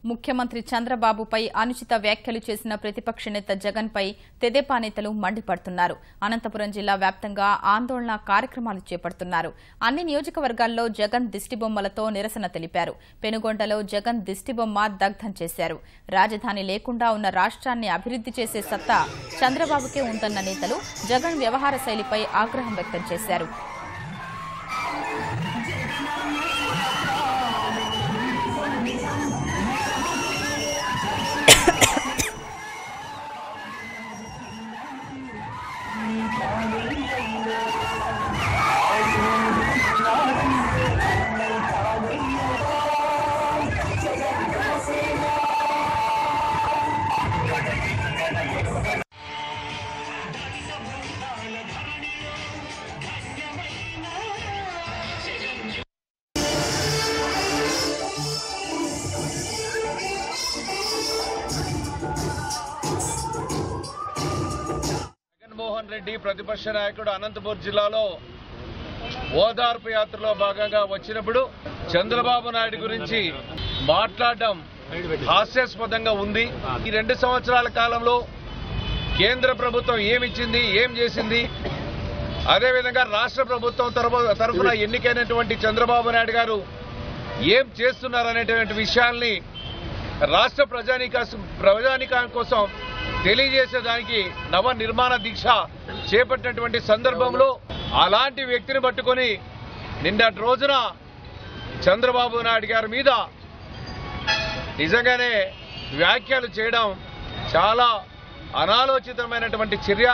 ముఖ్యమంత్రి చంద్రబాబుపై అనుచిత వ్యాఖ్యలు చేసిన ప్రతిపక్ష నేత జగన్పై తెదేపా నేతలు మండిపడుతున్నారు. అనంతపురం జిల్లా వ్యాప్తంగా ఆందోళన కార్యక్రమాలు చేపడుతున్నారు. అన్ని నియోజకవర్గాల్లో జగన్ దిష్టిబొమ్మలతో నిరసన తెలిపారు. పెనుగొండలో జగన్ దిష్టిబొమ్మ దగ్ధం చేశారు. రాజధాని లేకుండా ఉన్న రాష్ట్రాన్ని అభివృద్ధి చేసే సత్తా చంద్రబాబుకే ఉందన్న నేతలు జగన్ వ్యవహార శైలిపై ఆగ్రహం వ్యక్తం చేశారు. జగన్మోహన్ రెడ్డి ప్రతిపక్ష నాయకుడు అనంతపురం జిల్లాలో ఓదార్పు యాత్రలో భాగంగా వచ్చినప్పుడు చంద్రబాబు నాయుడు గురించి మాట్లాడడం హాస్యాస్పదంగా ఉంది. ఈ 2 సంవత్సరాల కాలంలో కేంద్ర ప్రభుత్వం ఏమిచ్చింది, ఏం చేసింది, అదేవిధంగా రాష్ట్ర ప్రభుత్వం తరఫున ఎన్నికైనటువంటి చంద్రబాబు నాయుడు గారు ఏం చేస్తున్నారనేటువంటి విషయాల్ని రాష్ట్ర ప్రజానికం కోసం తెలియజేసేదానికి నవ నిర్మాణ దీక్ష చేపట్టినటువంటి సందర్భంలో అలాంటి వ్యక్తిని పట్టుకొని నిన్నటి రోజున చంద్రబాబు నాయుడు గారి మీద నిజంగానే వ్యాఖ్యలు చేయడం చాలా అనాలోచితమైనటువంటి చర్య.